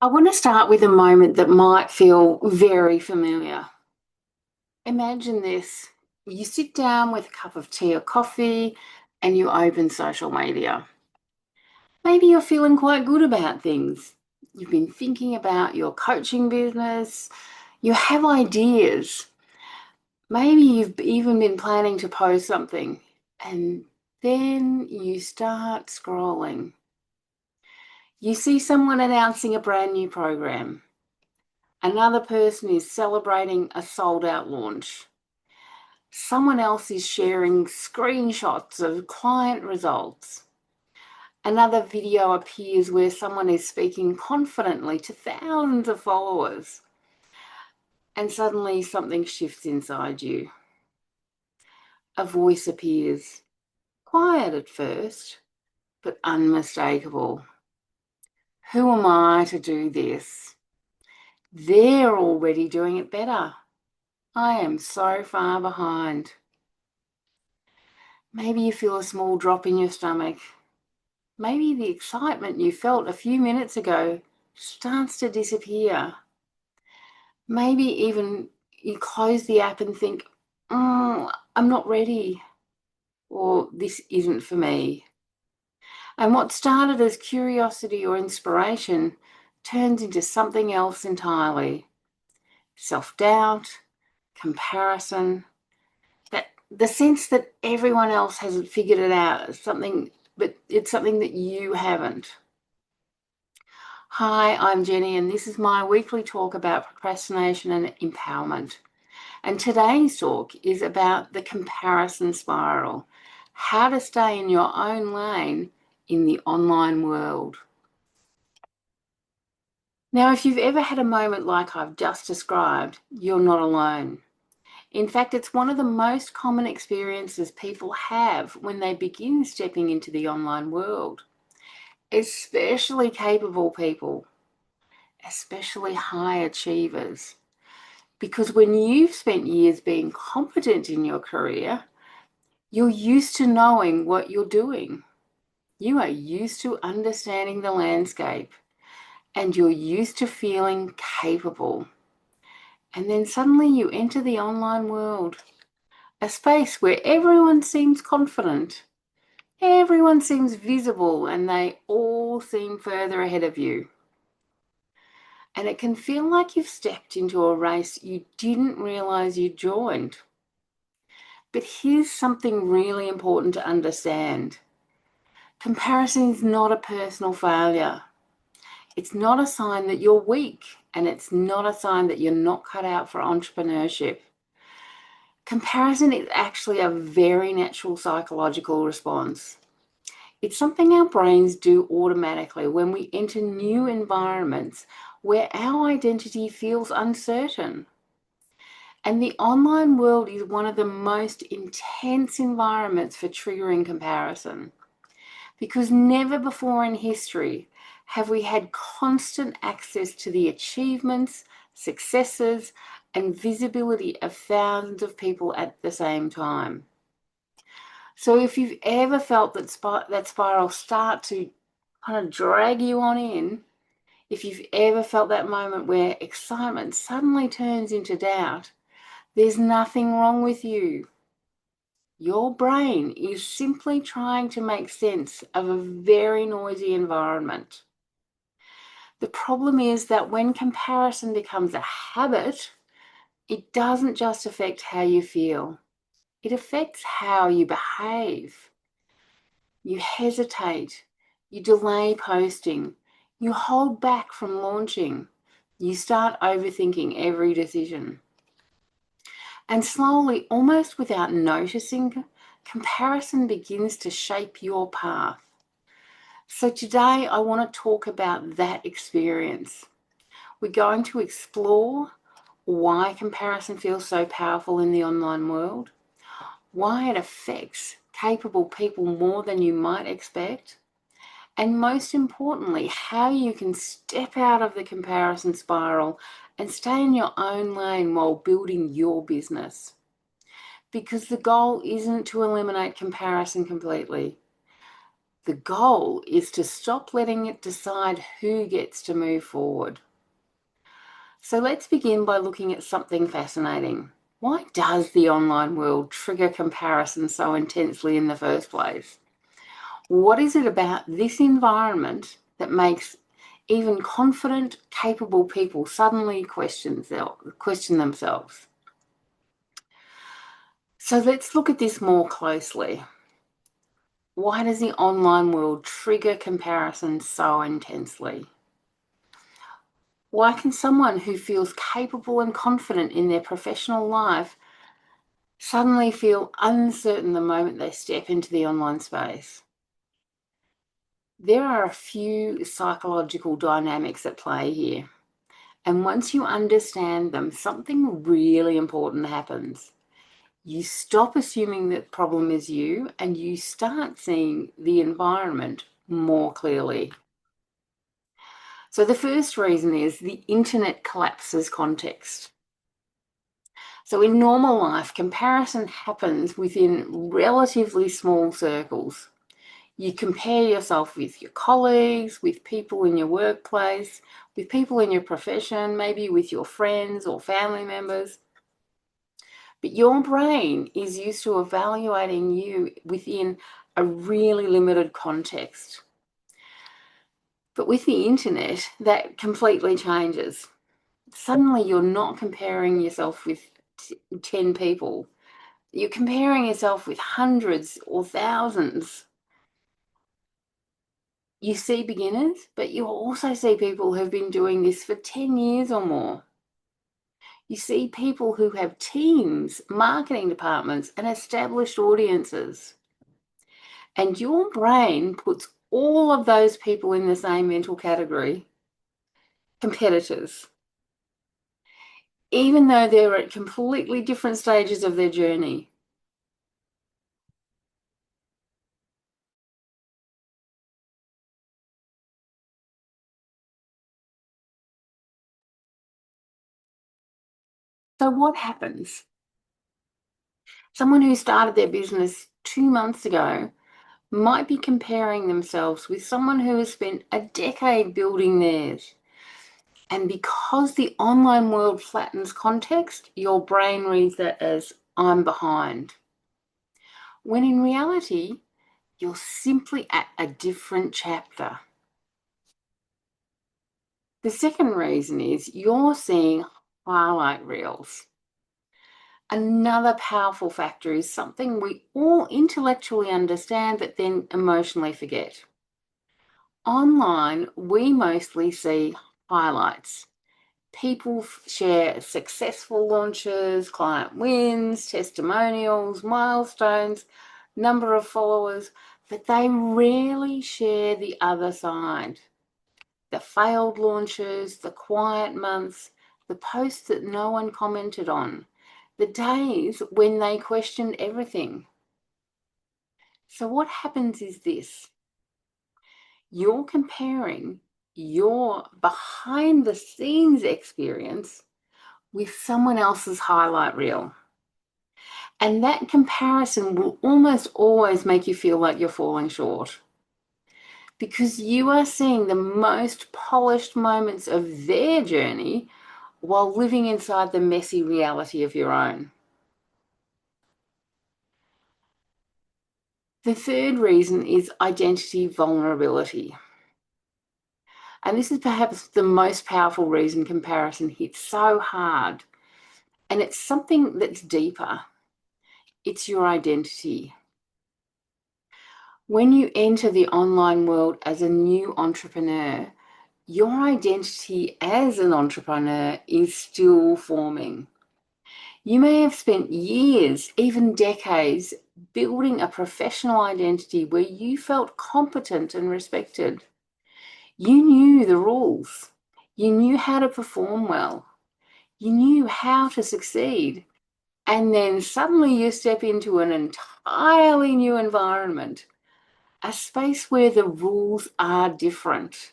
I want to start with a moment that might feel very familiar. Imagine this. You sit down with a cup of tea or coffee and you open social media. Maybe you're feeling quite good about things. You've been thinking about your coaching business. You have ideas. Maybe you've even been planning to post something. And then you start scrolling. You see someone announcing a brand new program. Another person is celebrating a sold out launch. Someone else is sharing screenshots of client results. Another video appears where someone is speaking confidently to thousands of followers. And suddenly something shifts inside you. A voice appears, quiet at first, but unmistakable. Who am I to do this? They're already doing it better. I am so far behind. Maybe you feel a small drop in your stomach. Maybe the excitement you felt a few minutes ago starts to disappear. Maybe even you close the app and think, I'm not ready, or this isn't for me. And what started as curiosity or inspiration turns into something else entirely. Self-doubt, comparison, that the sense that everyone else has figured it out, something, but it's something that you haven't. Hi, I'm Jenny, and this is my weekly talk about procrastination and empowerment. And today's talk is about the comparison spiral, how to stay in your own lane in the online world. Now, if you've ever had a moment like I've just described, you're not alone. In fact, it's one of the most common experiences people have when they begin stepping into the online world, especially capable people, especially high achievers. Because when you've spent years being competent in your career, you're used to knowing what you're doing. You are used to understanding the landscape and you're used to feeling capable. And then suddenly you enter the online world, a space where everyone seems confident, everyone seems visible, and they all seem further ahead of you. And it can feel like you've stepped into a race you didn't realize you joined. But here's something really important to understand. Comparison is not a personal failure. It's not a sign that you're weak, and it's not a sign that you're not cut out for entrepreneurship. Comparison is actually a very natural psychological response. It's something our brains do automatically when we enter new environments where our identity feels uncertain. And the online world is one of the most intense environments for triggering comparison, because never before in history have we had constant access to the achievements, successes, and visibility of thousands of people at the same time. So if you've ever felt that spiral start to kind of drag you on in, if you've ever felt that moment where excitement suddenly turns into doubt, there's nothing wrong with you. Your brain is simply trying to make sense of a very noisy environment. The problem is that when comparison becomes a habit, it doesn't just affect how you feel, it affects how you behave. You hesitate, you delay posting, you hold back from launching, you start overthinking every decision. And slowly, almost without noticing, comparison begins to shape your path. So today I want to talk about that experience. We're going to explore why comparison feels so powerful in the online world, why it affects capable people more than you might expect, and most importantly, how you can step out of the comparison spiral and stay in your own lane while building your business. Because the goal isn't to eliminate comparison completely. The goal is to stop letting it decide who gets to move forward. So let's begin by looking at something fascinating. Why does the online world trigger comparison so intensely in the first place? What is it about this environment that makes even confident, capable people suddenly question themselves? So let's look at this more closely. Why does the online world trigger comparison so intensely? Why can someone who feels capable and confident in their professional life suddenly feel uncertain the moment they step into the online space? There are a few psychological dynamics at play here. And once you understand them, something really important happens. You stop assuming that the problem is you and you start seeing the environment more clearly. So the first reason is the internet collapses context. So in normal life, comparison happens within relatively small circles. You compare yourself with your colleagues, with people in your workplace, with people in your profession, maybe with your friends or family members. But your brain is used to evaluating you within a really limited context. But with the internet, that completely changes. Suddenly, you're not comparing yourself with 10 people. You're comparing yourself with hundreds or thousands. You see beginners, but you also see people who've been doing this for 10 years or more. You see people who have teams, marketing departments, and established audiences. And your brain puts all of those people in the same mental category, competitors, even though they're at completely different stages of their journey. So what happens? Someone who started their business 2 months ago might be comparing themselves with someone who has spent a decade building theirs. And because the online world flattens context, your brain reads that as I'm behind. When in reality, you're simply at a different chapter. The second reason is you're seeing highlight reels. Another powerful factor is something we all intellectually understand but then emotionally forget. Online, we mostly see highlights. People share successful launches, client wins, testimonials, milestones, number of followers, but they rarely share the other side. The failed launches, the quiet months, the posts that no one commented on, the days when they questioned everything. So what happens is this. You're comparing your behind the scenes experience with someone else's highlight reel. And that comparison will almost always make you feel like you're falling short because you are seeing the most polished moments of their journey while living inside the messy reality of your own. The third reason is identity vulnerability. And this is perhaps the most powerful reason comparison hits so hard. And it's something that's deeper. It's your identity. When you enter the online world as a new entrepreneur, your identity as an entrepreneur is still forming. You may have spent years, even decades, building a professional identity where you felt competent and respected. You knew the rules. You knew how to perform well. You knew how to succeed. And then suddenly you step into an entirely new environment, a space where the rules are different,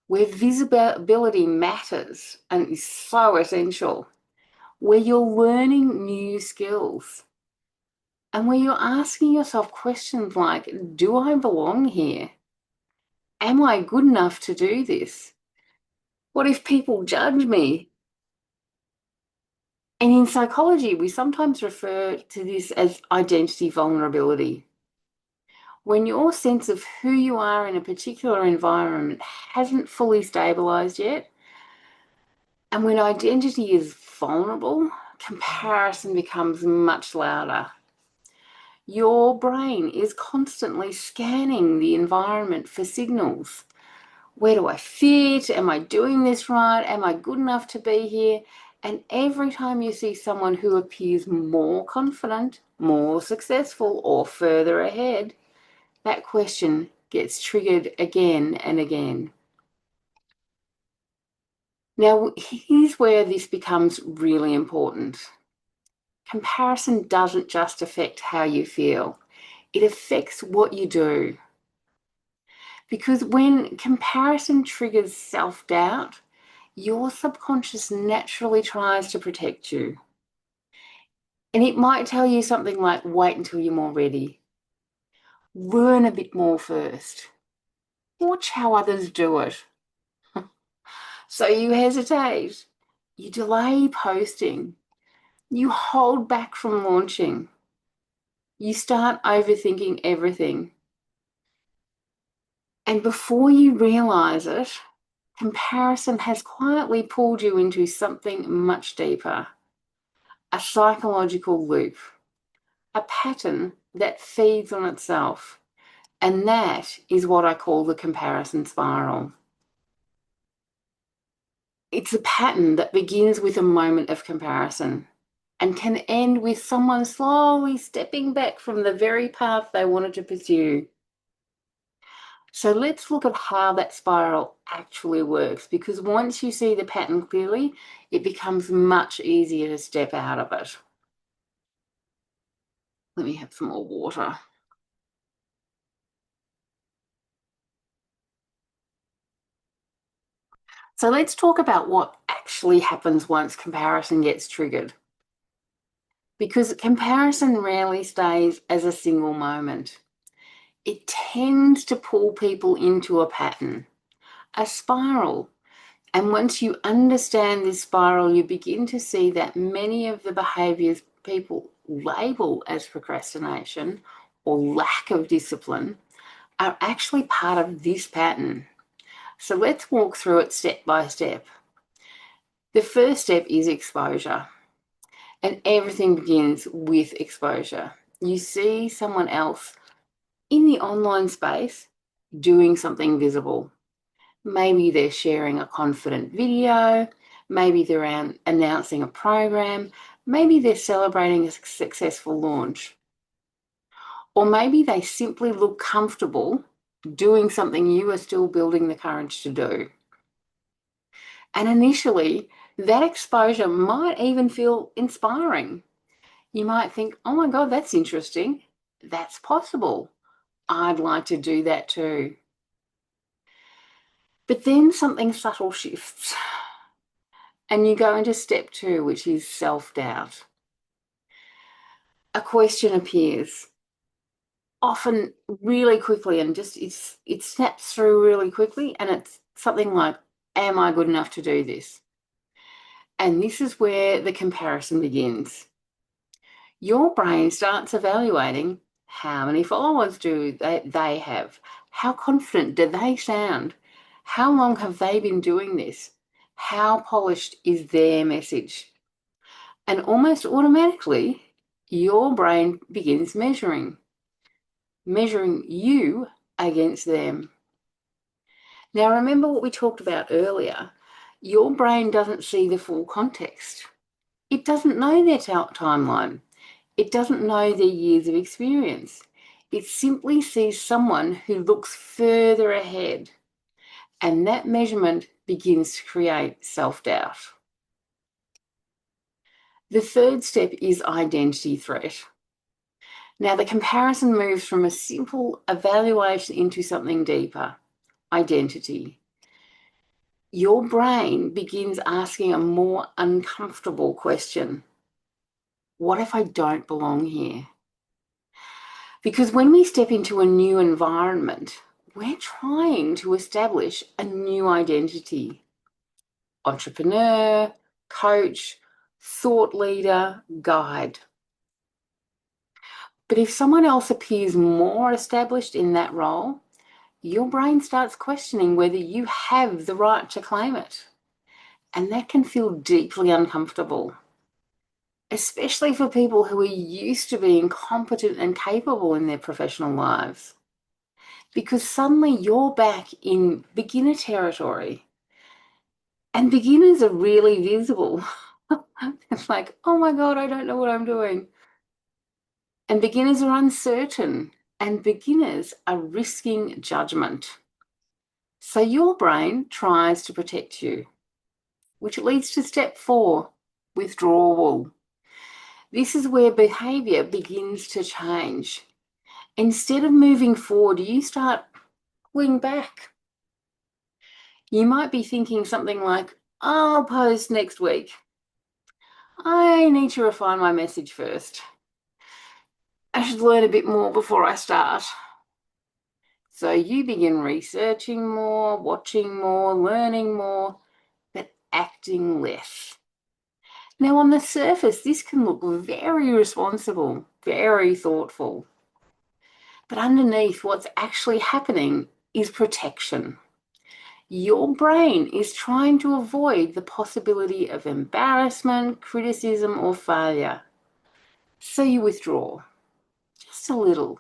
where visibility matters and is so essential, where you're learning new skills. and where you're asking yourself questions like, do I belong here? Am I good enough to do this? What if people judge me? And in psychology, we sometimes refer to this as identity vulnerability. When your sense of who you are in a particular environment hasn't fully stabilized yet, and when identity is vulnerable, comparison becomes much louder. Your brain is constantly scanning the environment for signals. Where do I fit? Am I doing this right? Am I good enough to be here? And every time you see someone who appears more confident, more successful, or further ahead, that question gets triggered again and again. Now, here's where this becomes really important. Comparison doesn't just affect how you feel, it affects what you do. Because when comparison triggers self-doubt, your subconscious naturally tries to protect you. And it might tell you something like, wait until you're more ready. Learn a bit more first. Watch how others do it. So you hesitate. You delay posting. You hold back from launching. You start overthinking everything. And before you realize it, comparison has quietly pulled you into something much deeper, a psychological loop, a pattern that feeds on itself. And that is what I call the comparison spiral. It's a pattern that begins with a moment of comparison and can end with someone slowly stepping back from the very path they wanted to pursue. So let's look at how that spiral actually works, because once you see the pattern clearly, it becomes much easier to step out of it. Let me have some more water. So let's talk about what actually happens once comparison gets triggered. Because comparison rarely stays as a single moment. It tends to pull people into a pattern, a spiral. And once you understand this spiral, you begin to see that many of the behaviours people label as procrastination or lack of discipline are actually part of this pattern. So let's walk through it step by step. The first step is exposure, and everything begins with exposure. You see someone else in the online space doing something visible. Maybe they're sharing a confident video, maybe they're announcing a program, maybe they're celebrating a successful launch. Or maybe they simply look comfortable doing something you are still building the courage to do. And initially, that exposure might even feel inspiring. You might think, oh my God, that's interesting. That's possible. I'd like to do that too. But then something subtle shifts and you go into step 2, which is self-doubt. A question appears, often really quickly, and just it snaps through really quickly, and it's something like, am I good enough to do this? And this is where the comparison begins. Your brain starts evaluating how many followers do they have? How confident do they sound? How long have they been doing this? How polished is their message? And almost automatically, your brain begins measuring you against them. Now, remember what we talked about earlier. Your brain doesn't see the full context. It doesn't know their timeline. It doesn't know their years of experience. It simply sees someone who looks further ahead. And that measurement begins to create self-doubt. The third step is identity threat. Now, the comparison moves from a simple evaluation into something deeper, identity. Your brain begins asking a more uncomfortable question. What if I don't belong here? Because when we step into a new environment, we're trying to establish a new identity. Entrepreneur, coach, thought leader, guide. But if someone else appears more established in that role, your brain starts questioning whether you have the right to claim it. And that can feel deeply uncomfortable, especially for people who are used to being competent and capable in their professional lives. Because suddenly you're back in beginner territory, and beginners are really visible. It's like, oh my God, I don't know what I'm doing. And beginners are uncertain, and beginners are risking judgment. So your brain tries to protect you, which leads to step 4, withdrawal. This is where behavior begins to change. Instead of moving forward, you start pulling back. You might be thinking something like, I'll post next week. I need to refine my message first. I should learn a bit more before I start. So you begin researching more, watching more, learning more, but acting less. Now, on the surface, this can look very responsible, very thoughtful. But underneath, what's actually happening is protection. Your brain is trying to avoid the possibility of embarrassment, criticism, or failure. So you withdraw, just a little.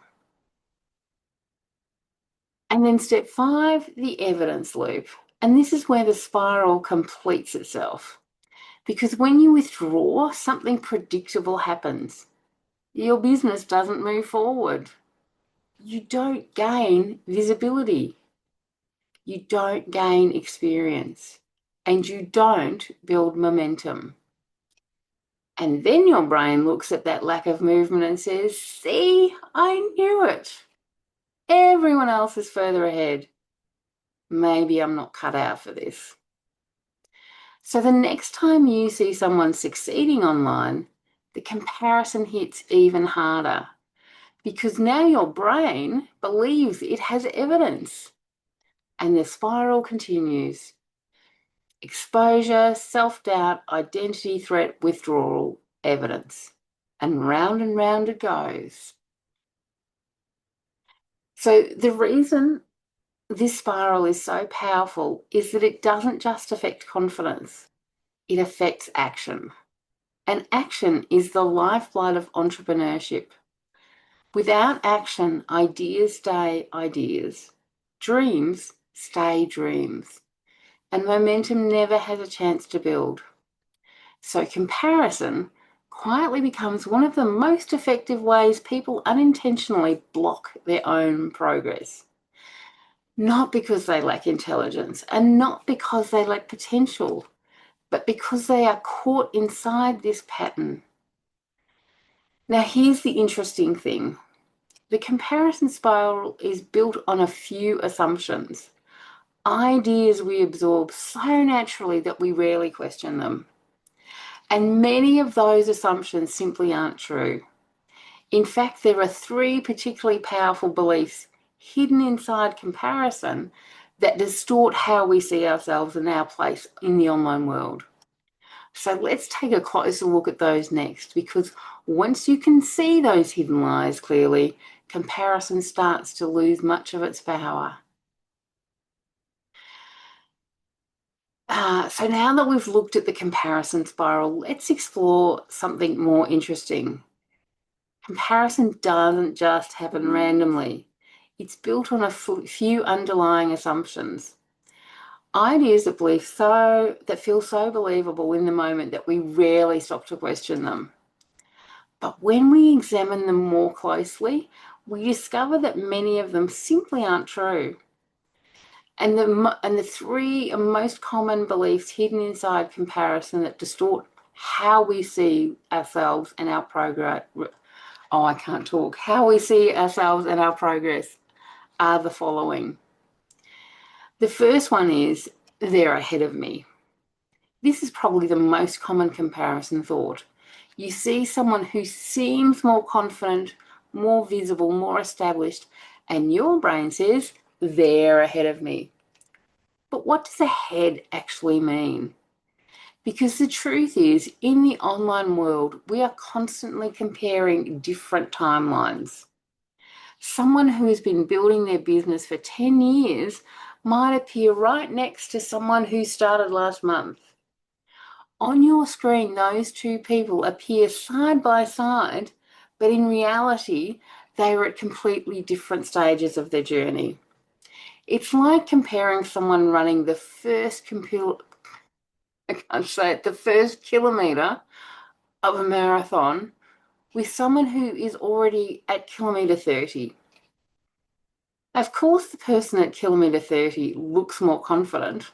And then step 5, the evidence loop. And this is where the spiral completes itself. Because when you withdraw, something predictable happens. Your business doesn't move forward. You don't gain visibility. You don't gain experience. And you don't build momentum. And then your brain looks at that lack of movement and says, see, I knew it. Everyone else is further ahead. Maybe I'm not cut out for this. So the next time you see someone succeeding online, the comparison hits even harder because now your brain believes it has evidence, and the spiral continues. Exposure, self-doubt, identity threat, withdrawal, evidence. And round it goes. So the reason this spiral is so powerful is that it doesn't just affect confidence, it affects action. And action is the lifeblood of entrepreneurship. Without action, ideas stay ideas, dreams stay dreams, and momentum never has a chance to build. So comparison quietly becomes one of the most effective ways people unintentionally block their own progress. Not because they lack intelligence and not because they lack potential, but because they are caught inside this pattern. Now, here's the interesting thing. The comparison spiral is built on a few assumptions, ideas we absorb so naturally that we rarely question them. And many of those assumptions simply aren't true. In fact, there are 3 particularly powerful beliefs hidden inside comparison that distort how we see ourselves and our place in the online world. So let's take a closer look at those next, because once you can see those hidden lies clearly, comparison starts to lose much of its power. So now that we've looked at the comparison spiral, let's explore something more interesting. Comparison doesn't just happen randomly. It's built on a few underlying assumptions. Ideas that feel so believable in the moment that we rarely stop to question them. But when we examine them more closely, we discover that many of them simply aren't true. And the 3 most common beliefs hidden inside comparison that distort how we see ourselves and our progress. How we see ourselves and our progress are the following. The first one is, they're ahead of me. This is probably the most common comparison thought. You see someone who seems more confident, more visible, more established, and your brain says, they're ahead of me. But what does ahead actually mean? Because the truth is, in the online world, we are constantly comparing different timelines. Someone who has been building their business for 10 years might appear right next to someone who started last month. On your screen, those two people appear side by side, but in reality, they are at completely different stages of their journey. It's like comparing someone running the first the first kilometre of a marathon with someone who is already at kilometre 30. Of course, the person at kilometre 30 looks more confident,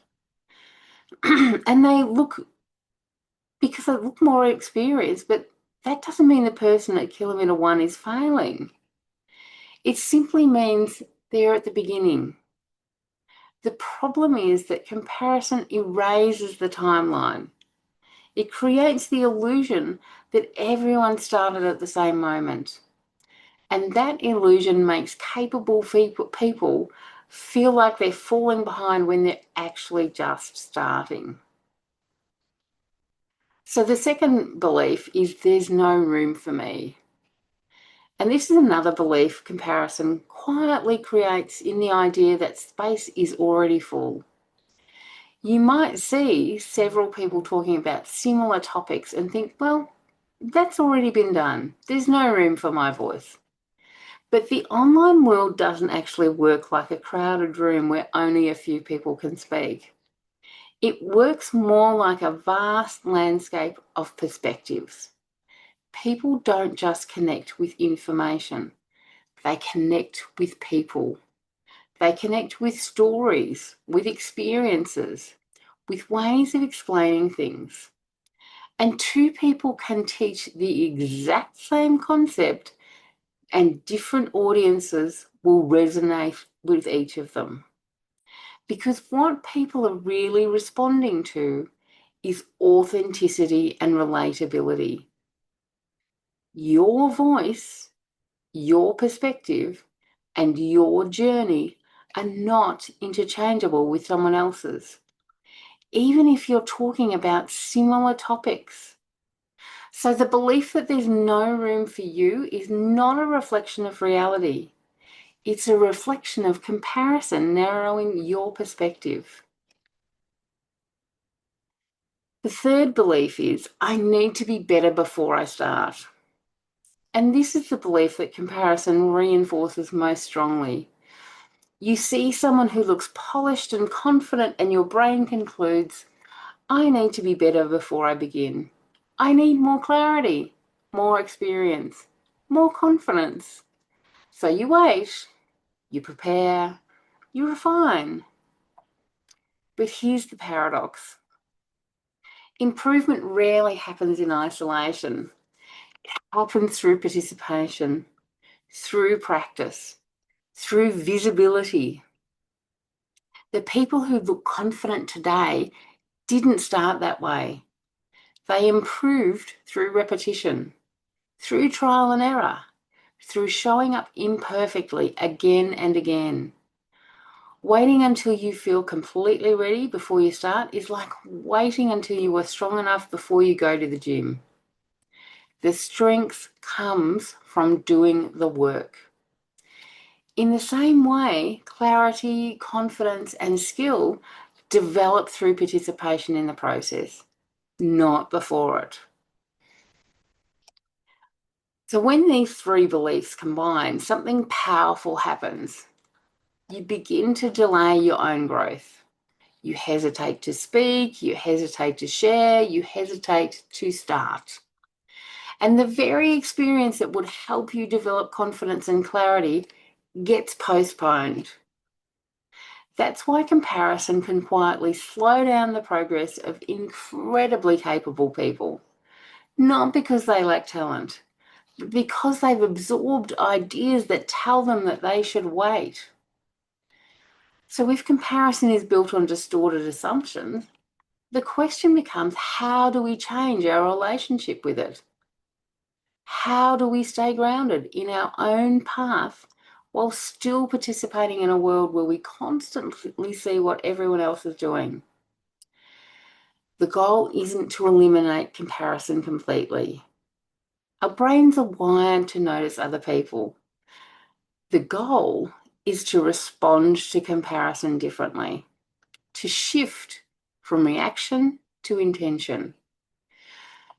and they look more experienced, but that doesn't mean the person at kilometre 1 is failing. It simply means they're at the beginning. The problem is that comparison erases the timeline. It creates the illusion that everyone started at the same moment. And that illusion makes capable people feel like they're falling behind when they're actually just starting. So the second belief is there's no room for me. And this is another belief comparison quietly creates in the idea that space is already full. You might see several people talking about similar topics and think, well, that's already been done. There's no room for my voice. But the online world doesn't actually work like a crowded room where only a few people can speak. It works more like a vast landscape of perspectives. People don't just connect with information, they connect with people. They connect with stories, with experiences, with ways of explaining things. And two people can teach the exact same concept, and different audiences will resonate with each of them. Because what people are really responding to is authenticity and relatability. Your voice, your perspective, and your journey are not interchangeable with someone else's, even if you're talking about similar topics. So the belief that there's no room for you is not a reflection of reality. It's a reflection of comparison narrowing your perspective. The third belief is, I need to be better before I start. And this is the belief that comparison reinforces most strongly. You see someone who looks polished and confident, and your brain concludes, I need to be better before I begin. I need more clarity, more experience, more confidence. So you wait, you prepare, you refine. But here's the paradox. Improvement rarely happens in isolation. It happens through participation, through practice, through visibility. The people who look confident today didn't start that way. They improved through repetition, through trial and error, through showing up imperfectly again and again. Waiting until you feel completely ready before you start is like waiting until you are strong enough before you go to the gym. The strength comes from doing the work. In the same way, clarity, confidence, and skill develop through participation in the process, not before it. So when these three beliefs combine, something powerful happens. You begin to delay your own growth. You hesitate to speak, you hesitate to share, you hesitate to start. And the very experience that would help you develop confidence and clarity gets postponed. That's why comparison can quietly slow down the progress of incredibly capable people, not because they lack talent, but because they've absorbed ideas that tell them that they should wait. So if comparison is built on distorted assumptions, the question becomes, how do we change our relationship with it? How do we stay grounded in our own path while still participating in a world where we constantly see what everyone else is doing? The goal isn't to eliminate comparison completely. Our brains are wired to notice other people. The goal is to respond to comparison differently, to shift from reaction to intention.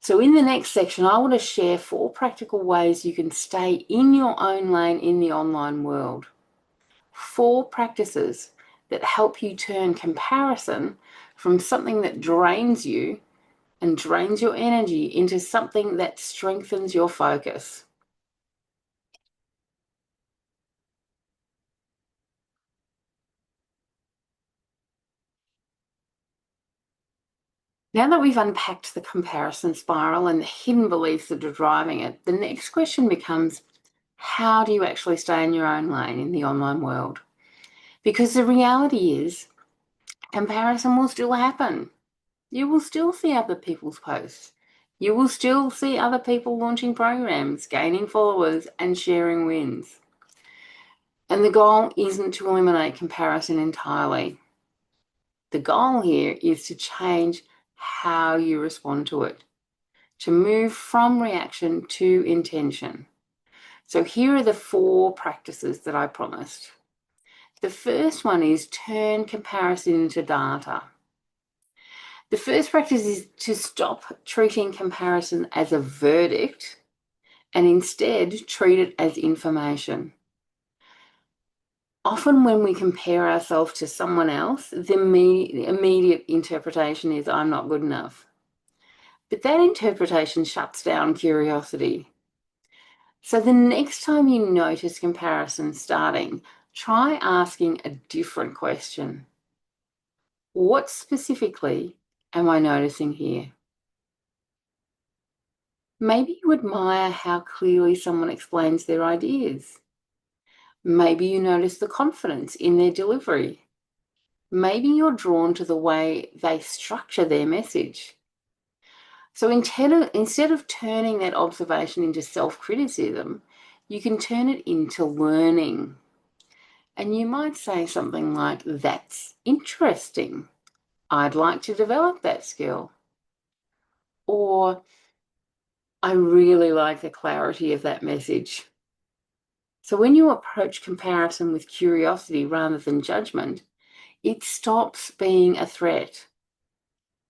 So in the next section, I want to share 4 practical ways you can stay in your own lane in the online world. 4 practices that help you turn comparison from something that drains you and drains your energy into something that strengthens your focus. Now that we've unpacked the comparison spiral and the hidden beliefs that are driving it, the next question becomes, how do you actually stay in your own lane in the online world? Because the reality is, comparison will still happen. You will still see other people's posts. You will still see other people launching programs, gaining followers, and sharing wins. And the goal isn't to eliminate comparison entirely. The goal here is to change how you respond to it, to move from reaction to intention. So here are the 4 practices that I promised. The first one is turn comparison into data. The first practice is to stop treating comparison as a verdict and instead treat it as information. Often when we compare ourselves to someone else, the immediate interpretation is, I'm not good enough. But that interpretation shuts down curiosity. So the next time you notice comparison starting, try asking a different question. What specifically am I noticing here? Maybe you admire how clearly someone explains their ideas. Maybe you notice the confidence in their delivery. Maybe you're drawn to the way they structure their message. So instead of turning that observation into self-criticism, you can turn it into learning. And you might say something like, that's interesting. I'd like to develop that skill. Or, I really like the clarity of that message. So when you approach comparison with curiosity rather than judgment, it stops being a threat.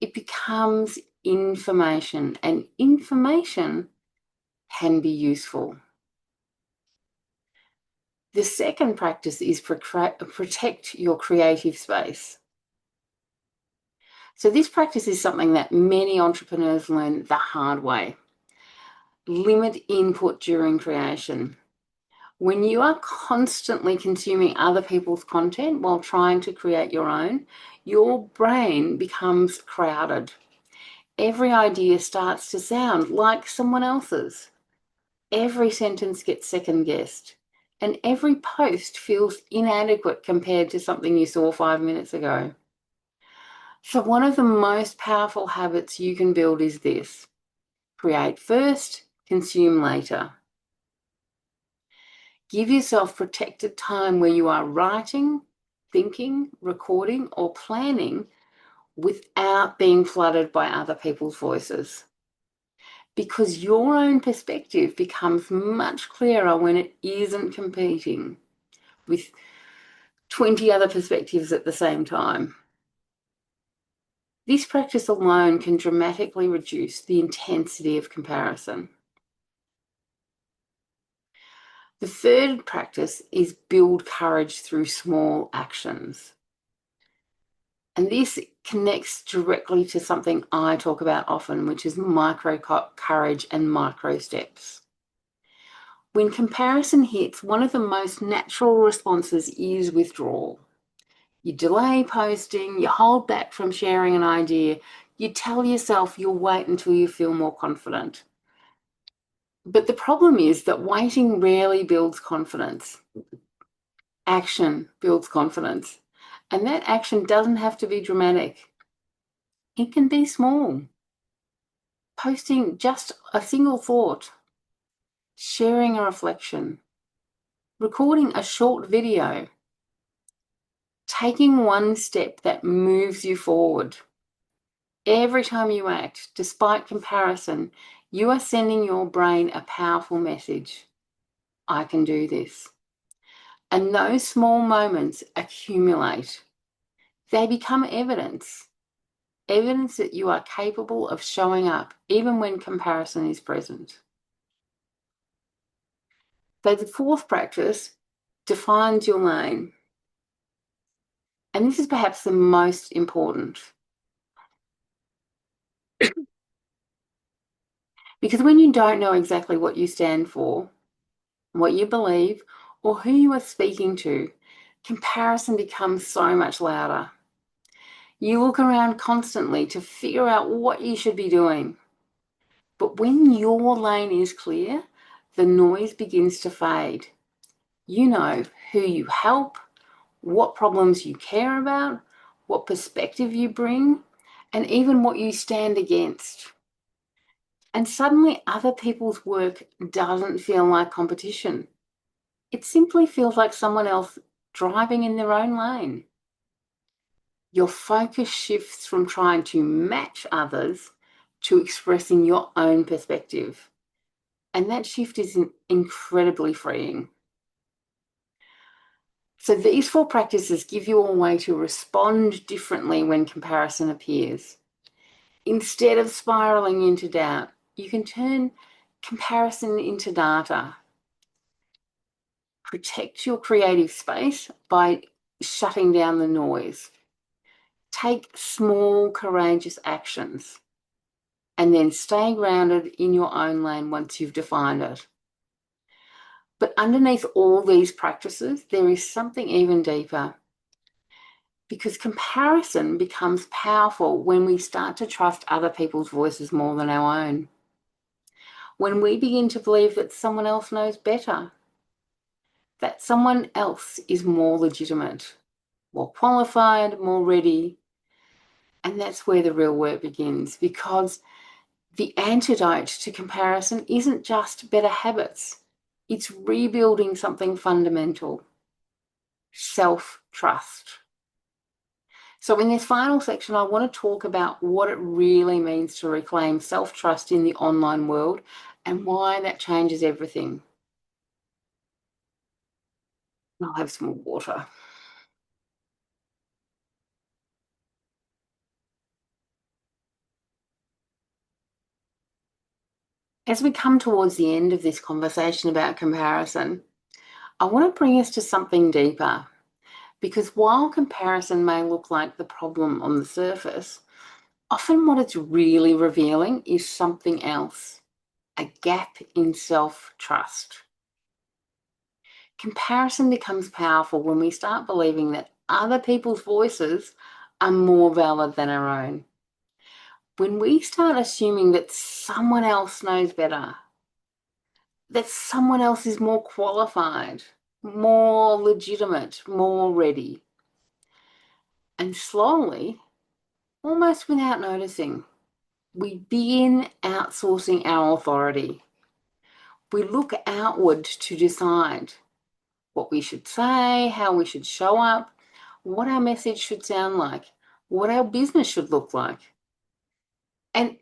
It becomes information, and information can be useful. The second practice is protect your creative space. So this practice is something that many entrepreneurs learn the hard way. Limit input during creation. When you are constantly consuming other people's content while trying to create your own, your brain becomes crowded. Every idea starts to sound like someone else's. Every sentence gets second-guessed, and every post feels inadequate compared to something you saw 5 minutes ago. So one of the most powerful habits you can build is this: create first, consume later. Give yourself protected time where you are writing, thinking, recording, or planning without being flooded by other people's voices. Because your own perspective becomes much clearer when it isn't competing with 20 other perspectives at the same time. This practice alone can dramatically reduce the intensity of comparison. The third practice is build courage through small actions. And this connects directly to something I talk about often, which is micro courage and micro steps. When comparison hits, one of the most natural responses is withdrawal. You delay posting, you hold back from sharing an idea, you tell yourself you'll wait until you feel more confident. But the problem is that waiting rarely builds confidence. Action builds confidence. And that action doesn't have to be dramatic. It can be small. Posting just a single thought, sharing a reflection, recording a short video, taking one step that moves you forward. Every time you act, despite comparison, you are sending your brain a powerful message. I can do this. And those small moments accumulate. They become evidence that you are capable of showing up even when comparison is present. So the fourth practice defines your lane. And this is perhaps the most important. Because when you don't know exactly what you stand for, what you believe, or who you are speaking to, comparison becomes so much louder. You look around constantly to figure out what you should be doing. But when your lane is clear, the noise begins to fade. You know who you help, what problems you care about, what perspective you bring, and even what you stand against. And suddenly other people's work doesn't feel like competition. It simply feels like someone else driving in their own lane. Your focus shifts from trying to match others to expressing your own perspective. And that shift is incredibly freeing. So these four practices give you a way to respond differently when comparison appears. Instead of spiraling into doubt, you can turn comparison into data. Protect your creative space by shutting down the noise. Take small, courageous actions and then stay grounded in your own lane once you've defined it. But underneath all these practices, there is something even deeper. Because comparison becomes powerful when we start to trust other people's voices more than our own. When we begin to believe that someone else knows better, that someone else is more legitimate, more qualified, more ready. And that's where the real work begins, because the antidote to comparison isn't just better habits. It's rebuilding something fundamental: self-trust. So in this final section, I want to talk about what it really means to reclaim self-trust in the online world and why that changes everything. I'll have some more water. As we come towards the end of this conversation about comparison, I want to bring us to something deeper. Because while comparison may look like the problem on the surface, often what it's really revealing is something else: a gap in self-trust. Comparison becomes powerful when we start believing that other people's voices are more valid than our own. When we start assuming that someone else knows better, that someone else is more qualified, more legitimate, more ready. And slowly, almost without noticing, we begin outsourcing our authority. We look outward to decide what we should say, how we should show up, what our message should sound like, what our business should look like. And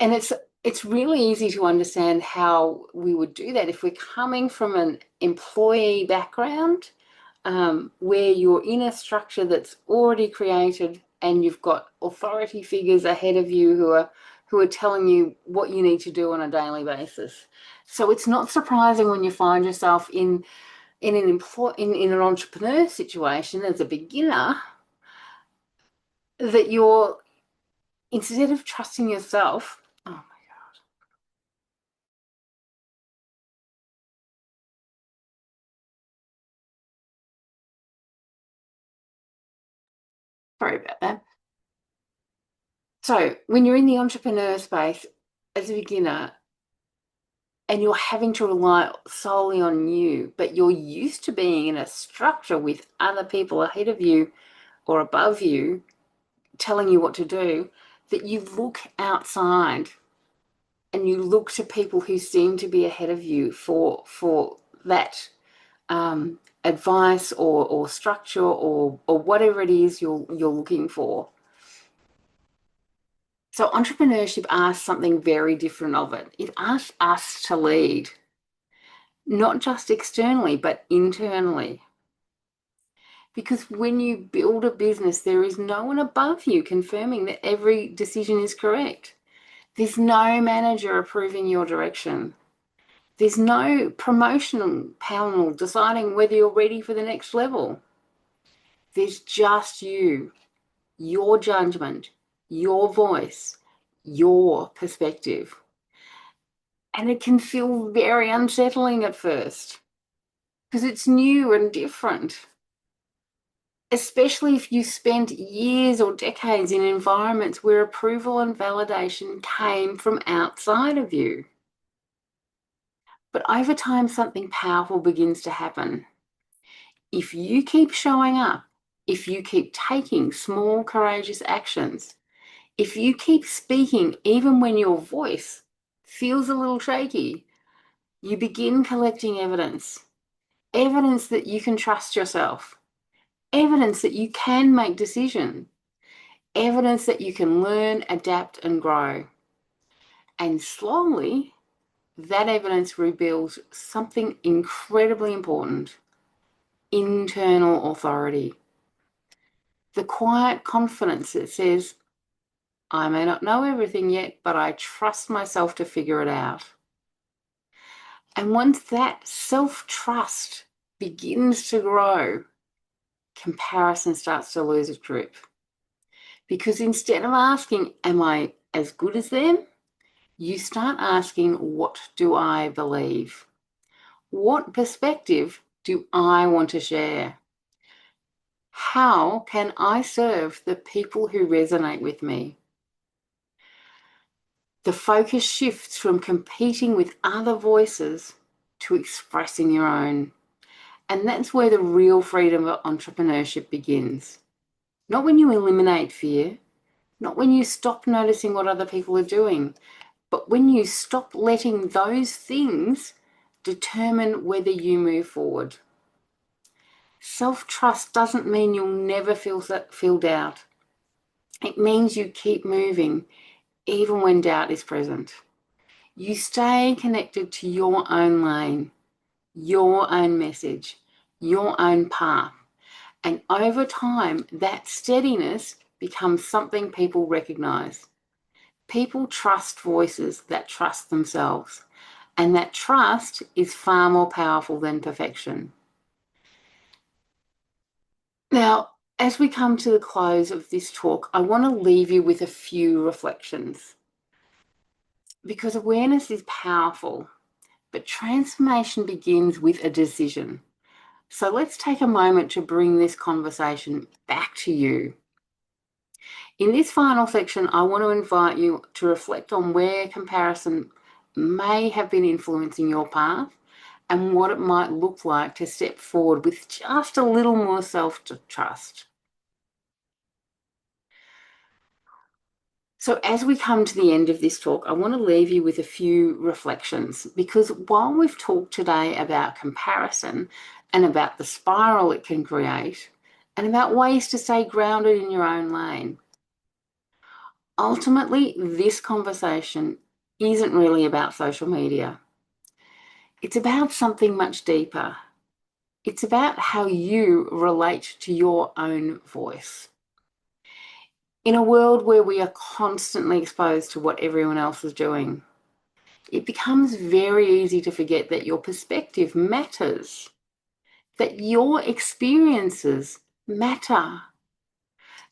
it's really easy to understand how we would do that if we're coming from an employee background, where you're in a structure that's already created and you've got authority figures ahead of you who are telling you what you need to do on a daily basis. So it's not surprising when you find yourself in an entrepreneur situation as a beginner, that you're, instead of trusting yourself, oh my God, sorry about that. So when you're in the entrepreneur space as a beginner and you're having to rely solely on you, but you're used to being in a structure with other people ahead of you or above you telling you what to do, that you look outside and you look to people who seem to be ahead of you for that advice or structure or whatever it is you're looking for. So entrepreneurship asks something very different of it. It asks us to lead, not just externally, but internally. Because when you build a business, there is no one above you confirming that every decision is correct. There's no manager approving your direction. There's no promotional panel deciding whether you're ready for the next level. There's just you, your judgment, your voice, your perspective. And it can feel very unsettling at first because it's new and different, especially if you spent years or decades in environments where approval and validation came from outside of you. But over time, something powerful begins to happen. If you keep showing up, if you keep taking small, courageous actions, if you keep speaking even when your voice feels a little shaky, you begin collecting evidence. Evidence that you can trust yourself. Evidence that you can make decisions. Evidence that you can learn, adapt, and grow. And slowly, that evidence reveals something incredibly important: internal authority. The quiet confidence that says, I may not know everything yet, but I trust myself to figure it out. And once that self-trust begins to grow, comparison starts to lose its grip. Because instead of asking, am I as good as them? You start asking, what do I believe? What perspective do I want to share? How can I serve the people who resonate with me? The focus shifts from competing with other voices to expressing your own. And that's where the real freedom of entrepreneurship begins. Not when you eliminate fear, not when you stop noticing what other people are doing, but when you stop letting those things determine whether you move forward. Self-trust doesn't mean you'll never feel doubt. It means you keep moving even when doubt is present. You stay connected to your own lane, your own message, your own path. And over time, that steadiness becomes something people recognize. People trust voices that trust themselves. And that trust is far more powerful than perfection. Now, as we come to the close of this talk, I want to leave you with a few reflections. Because awareness is powerful, but transformation begins with a decision. So let's take a moment to bring this conversation back to you. In this final section, I want to invite you to reflect on where comparison may have been influencing your path and what it might look like to step forward with just a little more self-trust. So as we come to the end of this talk, I want to leave you with a few reflections, because while we've talked today about comparison and about the spiral it can create and about ways to stay grounded in your own lane, ultimately this conversation isn't really about social media. It's about something much deeper. It's about how you relate to your own voice. In a world where we are constantly exposed to what everyone else is doing, it becomes very easy to forget that your perspective matters, that your experiences matter,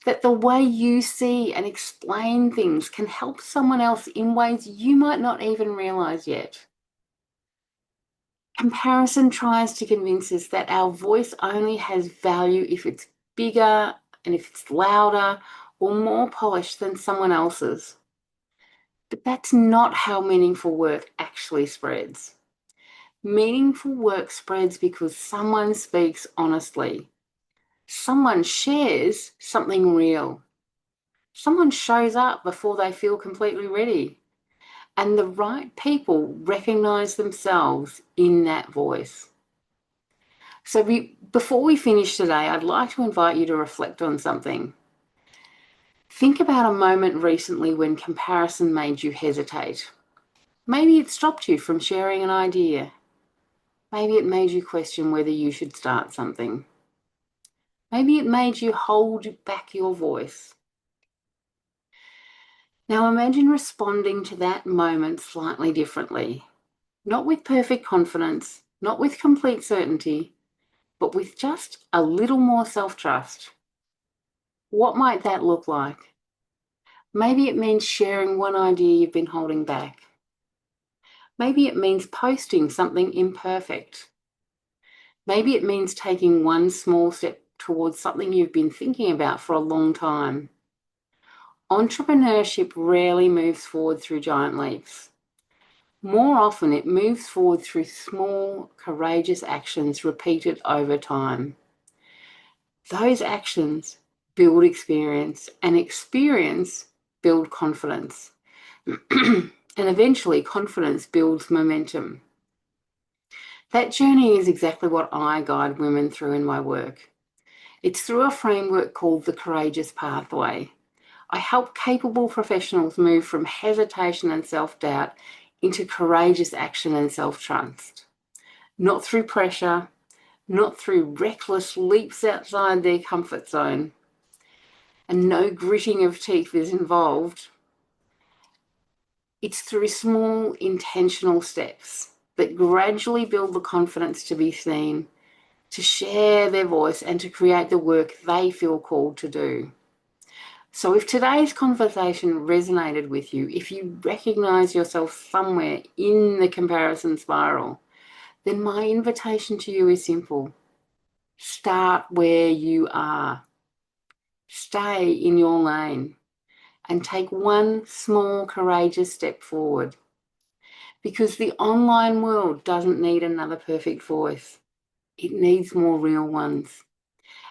that the way you see and explain things can help someone else in ways you might not even realize yet. Comparison tries to convince us that our voice only has value if it's bigger and if it's louder or more polished than someone else's. But that's not how meaningful work actually spreads. Meaningful work spreads because someone speaks honestly. Someone shares something real. Someone shows up before they feel completely ready. and the right people recognize themselves in that voice. So before we finish today, I'd like to invite you to reflect on something. Think about a moment recently when comparison made you hesitate. Maybe it stopped you from sharing an idea. Maybe it made you question whether you should start something. Maybe it made you hold back your voice. Now imagine responding to that moment slightly differently. Not with perfect confidence, not with complete certainty, but with just a little more self-trust. What might that look like? Maybe it means sharing one idea you've been holding back. Maybe it means posting something imperfect. Maybe it means taking one small step towards something you've been thinking about for a long time. Entrepreneurship rarely moves forward through giant leaps. More often, it moves forward through small, courageous actions repeated over time. Those actions build experience, and experience builds confidence. And eventually, confidence builds momentum. That journey is exactly what I guide women through in my work. It's through a framework called the Courageous Pathway. I help capable professionals move from hesitation and self-doubt into courageous action and self-trust. Not through pressure, not through reckless leaps outside their comfort zone. And no gritting of teeth is involved. It's through small, intentional steps that gradually build the confidence to be seen, to share their voice, and to create the work they feel called to do. So if today's conversation resonated with you, if you recognize yourself somewhere in the comparison spiral, then my invitation to you is simple. Start where you are. Stay in your lane and take one small, courageous step forward. Because the online world doesn't need another perfect voice. It needs more real ones.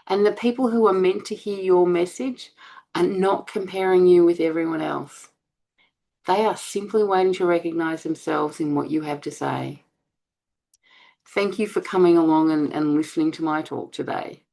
And the people who are meant to hear your message are not comparing you with everyone else. They are simply waiting to recognize themselves in what you have to say. Thank you for coming along and listening to my talk today.